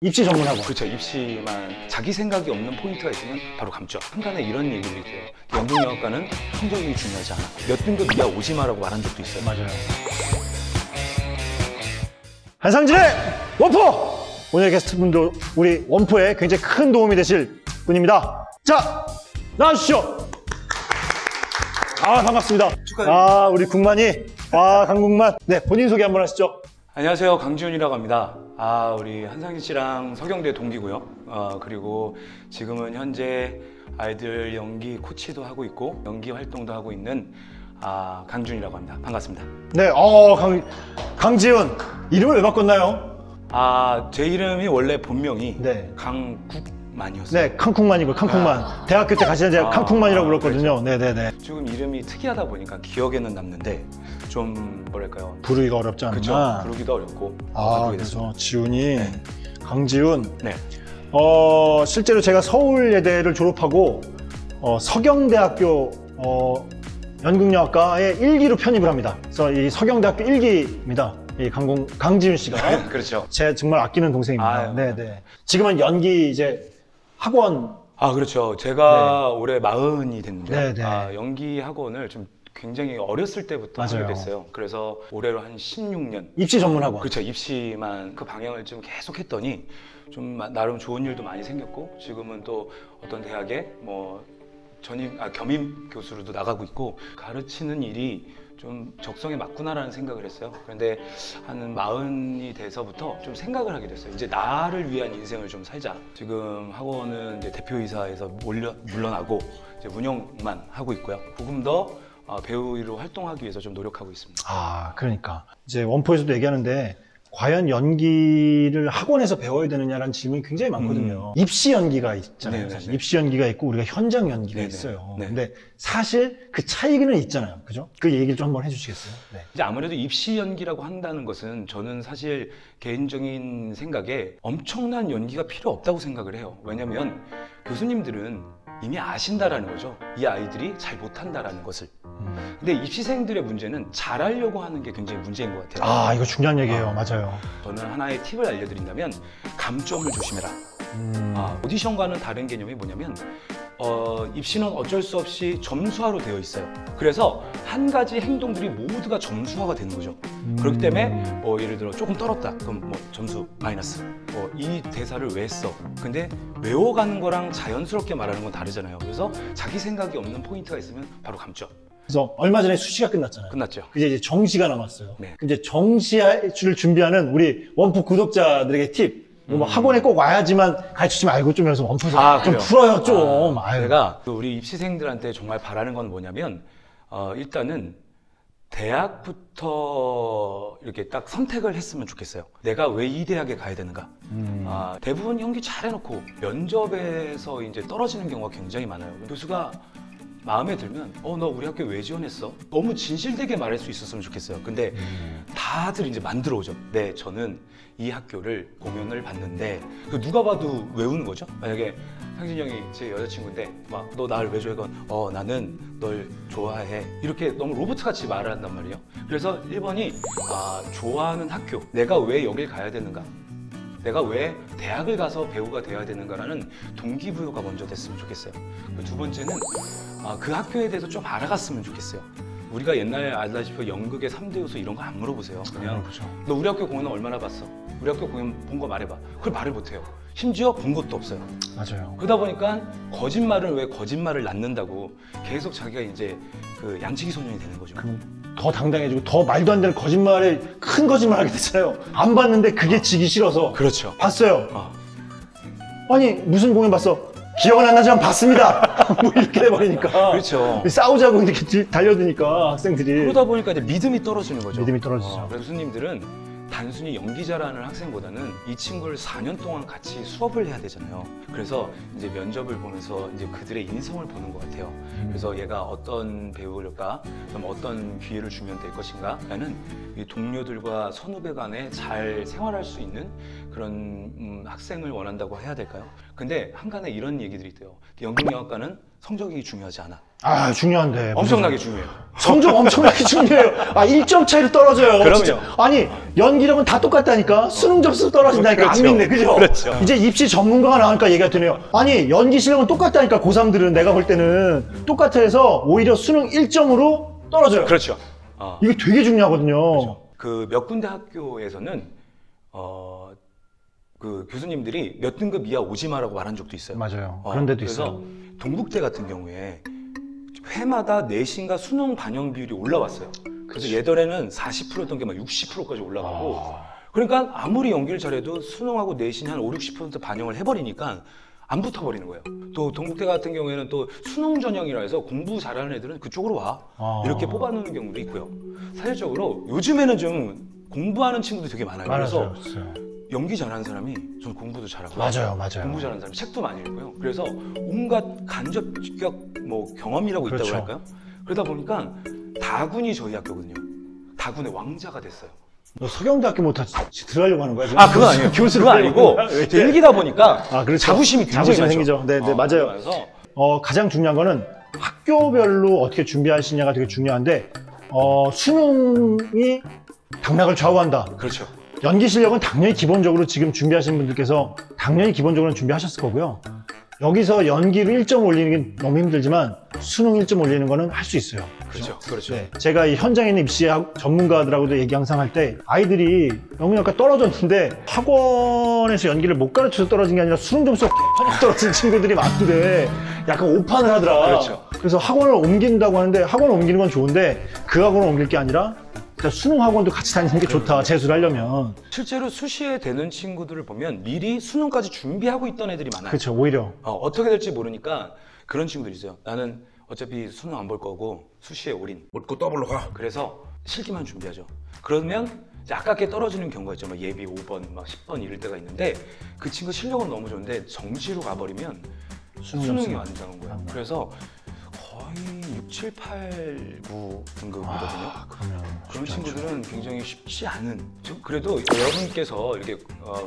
입시 전문학원. 그렇죠. 입시만 자기 생각이 없는 포인트가 있으면 바로 감죠. 한간에 이런 얘기를 해요. 연극영화과는 성적이 중요하지 않아. 몇 등급 이하 오지 마라고 말한 적도 있어요. 맞아요. 한상진의 원포! 오늘 게스트분도 우리 원포에 굉장히 큰 도움이 되실 분입니다. 자, 나와주시죠. 아, 반갑습니다. 축하드립니다. 아, 우리 국만이. 아, 강국만. 네, 본인 소개 한번 하시죠. 안녕하세요. 강지훈이라고 합니다. 우리 한상진 씨랑 서경대 동기고요. 그리고 지금은 현재 아이들 연기 코치도 하고 있고 연기 활동도 하고 있는 강지훈이라고 합니다. 반갑습니다. 네, 강지훈. 이름을 왜 바꿨나요? 제 이름이 원래 본명이 네. 강국만이었어요. 네, 캉쿵만이고 캉쿵만. 대학교 때 같이 제가 캉쿵만이라고 불렀거든요. 네네네. 지금 이름이 특이하다 보니까 기억에는 남는데 좀 뭐랄까요? 부르기가 어렵지 않나? 그렇죠. 부르기도 어렵고 바꾸게 됐습니다. 그래서 지훈이 강지훈. 네. 실제로 제가 서울예대를 졸업하고 서경대학교 연극영화과에 1기로 편입을 합니다. 그래서 이 서경대학교 1기입니다. 이 강지훈 씨가. 그렇죠. 제 정말 아끼는 동생입니다. 네네. 지금은 연기 이제 학원. 그렇죠. 제가 올해 40이 됐는데 네네. 연기 학원을 좀 굉장히 어렸을 때부터 맞아요. 하게 됐어요. 그래서 올해로 한 16년. 입시 전문학원. 그렇죠. 입시만 그 방향을 좀 계속 했더니 좀 나름 좋은 일도 많이 생겼고 지금은 또 어떤 대학에 뭐 겸임 교수로도 나가고 있고 가르치는 일이 좀 적성에 맞구나라는 생각을 했어요. 그런데 한 40이 돼서부터 좀 생각을 하게 됐어요. 이제 나를 위한 인생을 좀 살자. 지금 학원은 이제 대표이사에서 물러나고 이제 운영만 하고 있고요. 조금 더 배우로 활동하기 위해서 좀 노력하고 있습니다. 그러니까 이제 원포에서도 얘기하는데 과연 연기를 학원에서 배워야 되느냐라는 질문이 굉장히 많거든요. 입시 연기가 있잖아요. 네네네. 사실. 입시 연기가 있고 우리가 현장 연기가 네네. 있어요. 네. 근데 사실 그 차이는 있잖아요. 그죠? 그 얘기를 좀 한번 해주시겠어요? 네. 이제 아무래도 입시 연기라고 한다는 것은 저는 사실 개인적인 생각에 엄청난 연기가 필요 없다고 생각을 해요. 왜냐면 교수님들은 이미 아신다라는 거죠. 이 아이들이 잘 못한다라는 것을. 근데 입시생들의 문제는 잘하려고 하는 게 굉장히 문제인 것 같아요. 이거 중요한 얘기예요. 맞아요. 저는 하나의 팁을 알려드린다면 감점을 조심해라. 오디션과는 다른 개념이 뭐냐면 입시는 어쩔 수 없이 점수화로 되어 있어요. 그래서 한 가지 행동들이 모두가 점수화가 되는 거죠. 그렇기 때문에 예를 들어 조금 떨었다. 그럼 점수 마이너스. 이 대사를 왜 했어? 근데 외워가는 거랑 자연스럽게 말하는 건 다르잖아요. 그래서 자기 생각이 없는 포인트가 있으면 바로 감점. 그래서 얼마 전에 수시가 끝났잖아요. 끝났죠. 이제 정시가 남았어요. 네. 이제 정시를 준비하는 우리 원포 구독자들에게 팁. 학원에 꼭 와야지만 가르치지 말고 좀 여기서 원포에서 좀 그래요? 풀어요, 좀. 제가 우리 입시생들한테 정말 바라는 건 뭐냐면 일단은 대학부터 이렇게 딱 선택을 했으면 좋겠어요. 내가 왜 이 대학에 가야 되는가? 대부분 연기 잘해놓고 면접에서 이제 떨어지는 경우가 굉장히 많아요. 교수가 마음에 들면 너 우리 학교 왜 지원했어? 너무 진실되게 말할 수 있었으면 좋겠어요. 근데 다들 이제 만들어 오죠. 네, 저는 이 학교를 공연을 봤는데 누가 봐도 외우는 거죠. 만약에 상진이 형이 제 여자친구인데 막 너 나를 왜 좋아해? 나는 널 좋아해. 이렇게 너무 로봇같이 말을 한단 말이에요. 그래서 1번이 좋아하는 학교, 내가 왜 여길 가야 되는가? 내가 왜 대학을 가서 배우가 되어야 되는가라는 동기부여가 먼저 됐으면 좋겠어요. 두 번째는 그 학교에 대해서 좀 알아갔으면 좋겠어요. 우리가 옛날에 알다시피 연극의 3대 요소 이런 거 안 물어보세요. 그냥 너 우리 학교 공연 얼마나 봤어? 우리 학교 공연 본 거 말해봐. 그걸 말을 못해요. 심지어 본 것도 없어요. 맞아요. 그러다 보니까 거짓말을 왜 거짓말을 낳는다고 계속 자기가 이제 그 양치기 소년이 되는 거죠. 더 당당해지고 더 말도 안 되는 거짓말에 큰 거짓말 하게 됐잖아요. 안 봤는데 그게 지기 싫어서. 그렇죠. 봤어요. 아니 무슨 공연 봤어? 기억은 안 나지만 봤습니다. 이렇게 돼버리니까. 그렇죠. 싸우자고 이렇게 달려드니까 학생들이. 그러다 보니까 이제 믿음이 떨어지는 거죠. 믿음이 떨어지죠. 그래서 교수님들은 단순히 연기자라는 학생보다는 이 친구를 4년 동안 같이 수업을 해야 되잖아요. 그래서 이제 면접을 보면서 이제 그들의 인성을 보는 것 같아요. 그래서 얘가 어떤 배우일까, 그럼 어떤 기회를 주면 될 것인가 라는 이 동료들과 선후배 간에 잘 생활할 수 있는 그런 학생을 원한다고 해야 될까요? 근데 한간에 이런 얘기들이 있대요. 연극영화과는 성적이 중요하지 않아. 아, 중요한데. 엄청나게 중요해요. 성적 엄청나게 중요해요. 아, 1점 차이로 떨어져요. 그럼요. 진짜. 아니, 연기력은 다 똑같다니까. 수능 점수 떨어진다니까. 그렇죠. 안 믿네. 그죠? 그렇죠. 이제 입시 전문가가 나오니까 얘기가 되네요. 아니, 연기 실력은 똑같다니까. 고3들은 내가 볼 때는 똑같아서 오히려 수능 1점으로 떨어져요. 그렇죠. 이게 되게 중요하거든요. 그 몇 군데 학교에서는 그 교수님들이 몇 등급 이하 오지 마라고 말한 적도 있어요. 맞아요. 그런 데도 그래서 있어요. 동국대 같은 경우에 회마다 내신과 수능 반영 비율이 올라왔어요. 그래서 예전에는 40%였던 게 막 60%까지 올라가고 그러니까 아무리 연기를 잘해도 수능하고 내신이 한 5, 60% 반영을 해버리니까 안 붙어버리는 거예요. 또 동국대 같은 경우에는 또 수능 전형이라 해서 공부 잘하는 애들은 그쪽으로 와 이렇게 뽑아놓는 경우도 있고요. 사실적으로 요즘에는 좀 공부하는 친구도 되게 많아요. 그래서 연기 잘하는 사람이 전 공부도 잘하고 맞아요. 공부 잘하는 사람이 책도 많이 읽고요. 그래서 온갖 간접적 뭐 경험이라고 있다고 그렇죠. 할까요? 그러다 보니까 다군이 저희 학교거든요. 다군의 왕자가 됐어요. 너 서경대학교 못 들어가려고 하는 거야? 아, 그건 아니에요. 그건 아니고 이제 일기다 보니까 그렇죠. 자부심이 굉장히 많죠. 생기죠. 네, 맞아요. 그래서 가장 중요한 거는 학교별로 어떻게 준비하시냐가 되게 중요한데 수능이 당락을 좌우한다. 그렇죠. 연기 실력은 당연히 기본적으로 지금 준비하시는 분들께서 당연히 기본적으로 준비하셨을 거고요. 여기서 연기를 1점 올리는 게 너무 힘들지만 수능 1점 올리는 거는 할 수 있어요. 그렇죠. 그렇죠. 네, 제가 이 현장에 있는 입시 전문가들하고도 얘기 항상 할 때 아이들이 영문학과 떨어졌는데 학원에서 연기를 못 가르쳐서 떨어진 게 아니라 수능 점수가 개판이 떨어진 친구들이 많은데 약간 오판을 하더라. 그렇죠. 그래서 학원을 옮긴다고 하는데 학원을 옮기는 건 좋은데 그 학원을 옮길 게 아니라 진짜 수능 학원도 같이 다니는 게 좋다. 재수를 하려면. 실제로 수시에 되는 친구들을 보면 미리 수능까지 준비하고 있던 애들이 많아요. 그렇죠. 오히려. 어떻게 될지 모르니까 그런 친구들이 있어요. 나는 어차피 수능 안 볼 거고 수시에 올인. 묻고 더블로 가. 그래서 실기만 준비하죠. 그러면 이제 아깝게 떨어지는 경우가 있죠. 막 예비 5번, 막 10번 이럴 때가 있는데 그 친구 실력은 너무 좋은데 정시로 가버리면 수능이 완전한 거예요. 그래서 거의 6, 7, 8, 9 등급이거든요. 그런 친구들은 굉장히 쉽지 않은. 그래도 여러분께서 이렇게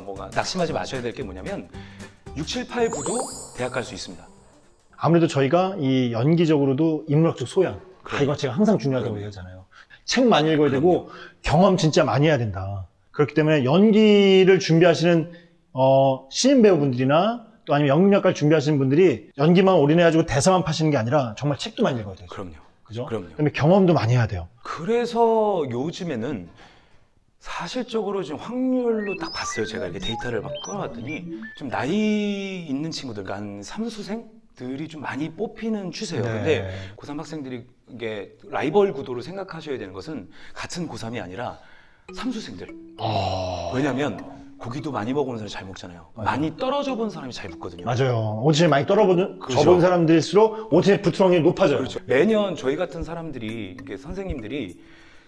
뭔가 낙심하지 마셔야 될 게 뭐냐면 6, 7, 8, 9도 대학 갈 수 있습니다. 아무래도 저희가 이 연기적으로도 인문학적 소양, 이거 제가 항상 중요하다고 얘기하잖아요. 책 많이 읽어야 되고 경험 진짜 많이 해야 된다. 그렇기 때문에 연기를 준비하시는 신인 배우분들이나 또 아니면 연극학과를 준비하시는 분들이 연기만 올인해가지고 대사만 파시는 게 아니라 정말 책도 많이 읽어야 돼요. 그럼요. 그죠? 그럼요. 그다음에 경험도 많이 해야 돼요. 그래서 요즘에는 사실적으로 지금 확률로 딱 봤어요. 제가 이렇게 데이터를 막 꺼내봤더니 좀 나이 있는 친구들, 그러니까 한 삼수생들이 좀 많이 뽑히는 추세예요. 네. 근데 고3 학생들이 이게 라이벌 구도로 생각하셔야 되는 것은 같은 고3이 아니라 삼수생들. 왜냐면 고기도 많이 먹어본 사람이 잘 먹잖아요. 많이 떨어져 본 사람이 잘 붙거든요. 맞아요. 오디션에 많이 떨어본 그렇죠. 접은 사람들일수록 오디션에 붙을 확률이 높아져요. 그렇죠. 매년 저희 같은 사람들이, 이게 선생님들이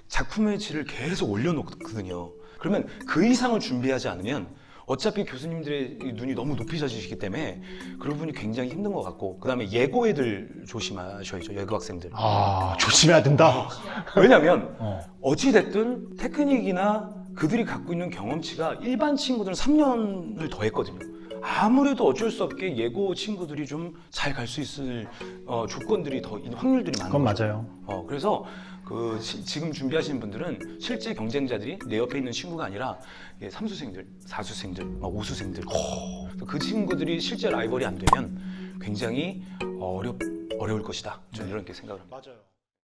작품의 질을 계속 올려놓거든요. 그러면 그 이상을 준비하지 않으면 어차피 교수님들의 눈이 너무 높이 져지시기 때문에 그런 분이 굉장히 힘든 것 같고, 그 다음에 예고 애들 조심하셔야죠. 예고 학생들. 조심해야 된다. 왜냐면 어찌됐든 테크닉이나 그들이 갖고 있는 경험치가 일반 친구들은 3년을 더 했거든요. 아무래도 어쩔 수 없게 예고 친구들이 좀 잘 갈 수 있을 조건들이 더 확률들이 많은 그건 거죠. 맞아요. 그래서 지금 준비하시는 분들은 실제 경쟁자들이 내 옆에 있는 친구가 아니라 삼수생들, 사수생들, 오수생들, 그 친구들이 실제 라이벌이 안 되면 굉장히 어려울 것이다. 저는 이렇게 생각을 합니다. 맞아요.